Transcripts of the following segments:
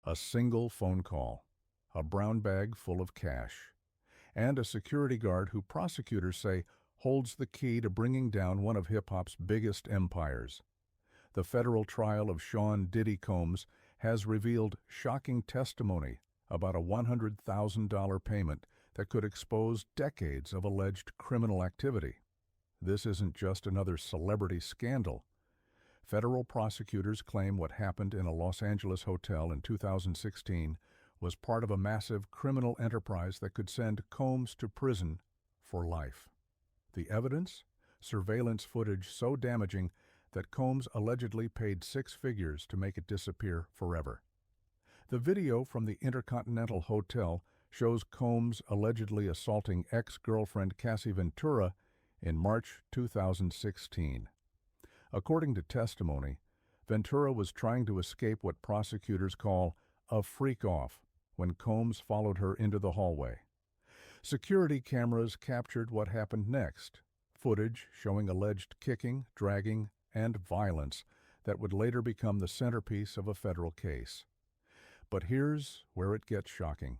A single phone call, a brown bag full of cash, and a security guard who prosecutors say holds the key to bringing down one of hip-hop's biggest empires. The federal trial of Sean Diddy Combs has revealed shocking testimony about a $100,000 payment that could expose decades of alleged criminal activity. This isn't just another celebrity scandal. Federal prosecutors claim what happened in a Los Angeles hotel in 2016 was part of a massive criminal enterprise that could send Combs to prison for life. The evidence? Surveillance footage so damaging that Combs allegedly paid six figures to make it disappear forever. The video from the Intercontinental Hotel shows Combs allegedly assaulting ex-girlfriend Cassie Ventura in March 2016. According to testimony, Ventura was trying to escape what prosecutors call a freak-off when Combs followed her into the hallway. Security cameras captured what happened next, footage showing alleged kicking, dragging, and violence that would later become the centerpiece of a federal case. But here's where it gets shocking.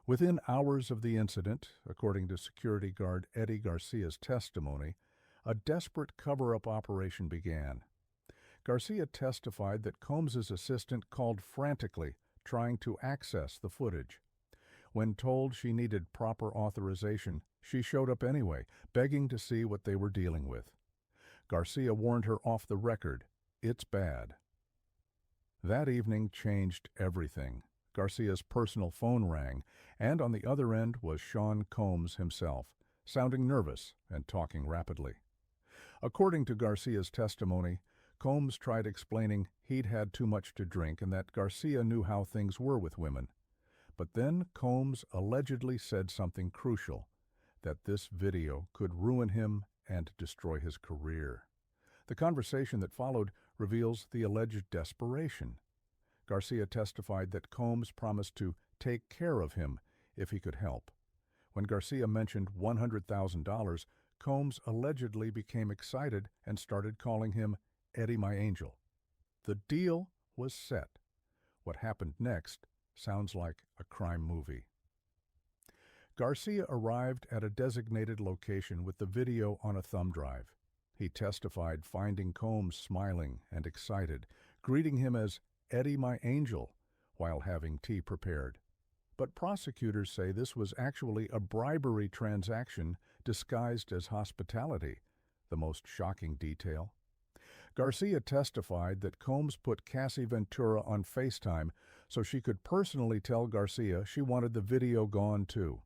Within hours of the incident, according to security guard Eddy Garcia's testimony, a desperate cover-up operation began. Garcia testified that Combs's assistant called frantically, trying to access the footage. When told she needed proper authorization, she showed up anyway, begging to see what they were dealing with. Garcia warned her off the record, "It's bad." That evening changed everything. Garcia's personal phone rang, and on the other end was Sean Combs himself, sounding nervous and talking rapidly. According to Garcia's testimony, Combs tried explaining he'd had too much to drink and that Garcia knew how things were with women. But then Combs allegedly said something crucial, that this video could ruin him and destroy his career. The conversation that followed reveals the alleged desperation. Garcia testified that Combs promised to take care of him if he could help. When Garcia mentioned $100,000, Combs allegedly became excited and started calling him Eddie my angel. The deal was set. What happened next sounds like a crime movie. Garcia arrived at a designated location with the video on a thumb drive. He testified finding Combs smiling and excited, greeting him as Eddie my angel while having tea prepared. But prosecutors say this was actually a bribery transaction disguised as hospitality, the most shocking detail. Garcia testified that Combs put Cassie Ventura on FaceTime so she could personally tell Garcia she wanted the video gone too.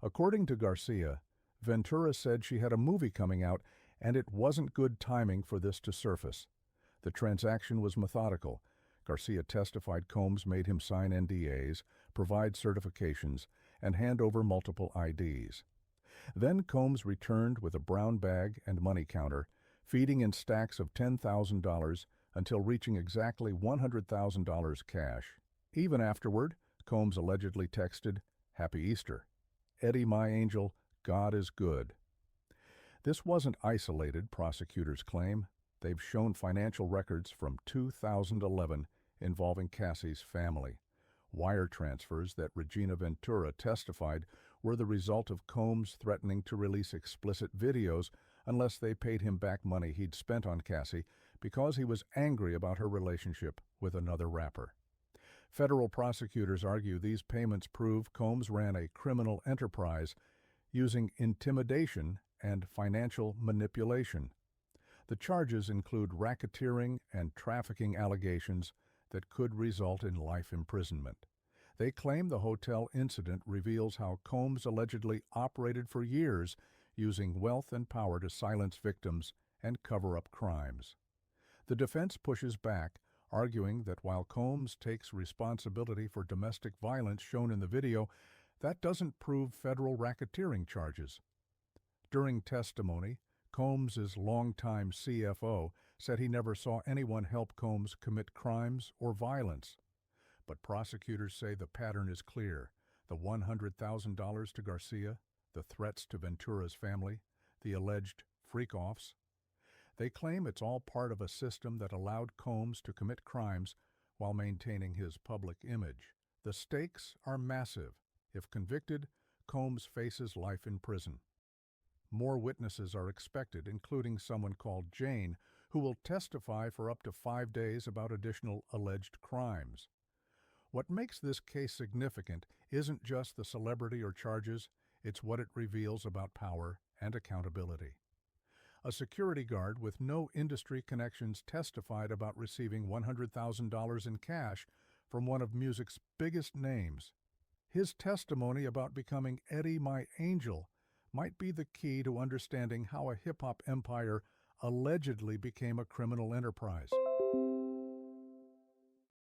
According to Garcia, Ventura said she had a movie coming out and it wasn't good timing for this to surface. The transaction was methodical. Garcia testified Combs made him sign NDAs, provide certifications, and hand over multiple IDs. Then Combs returned with a brown bag and money counter, feeding in stacks of $10,000 until reaching exactly $100,000 cash. Even afterward, Combs allegedly texted, "Happy Easter. Eddie my angel, God is good." This wasn't isolated, prosecutors claim. They've shown financial records from 2011 involving Cassie's family. Wire transfers that Regina Ventura testified were the result of Combs threatening to release explicit videos unless they paid him back money he'd spent on Cassie because he was angry about her relationship with another rapper. Federal prosecutors argue these payments prove Combs ran a criminal enterprise using intimidation and financial manipulation. The charges include racketeering and trafficking allegations that could result in life imprisonment. They claim the hotel incident reveals how Combs allegedly operated for years using wealth and power to silence victims and cover up crimes. The defense pushes back, arguing that while Combs takes responsibility for domestic violence shown in the video, that doesn't prove federal racketeering charges. During testimony, Combs's longtime CFO said he never saw anyone help Combs commit crimes or violence. But prosecutors say the pattern is clear. The $100,000 to Garcia, the threats to Ventura's family, the alleged freak-offs. They claim it's all part of a system that allowed Combs to commit crimes while maintaining his public image. The stakes are massive. If convicted, Combs faces life in prison. More witnesses are expected, including someone called Jane, who will testify for up to 5 days about additional alleged crimes. What makes this case significant isn't just the celebrity or charges, it's what it reveals about power and accountability. A security guard with no industry connections testified about receiving $100,000 in cash from one of music's biggest names. His testimony about becoming Eddie My Angel might be the key to understanding how a hip-hop empire allegedly became a criminal enterprise.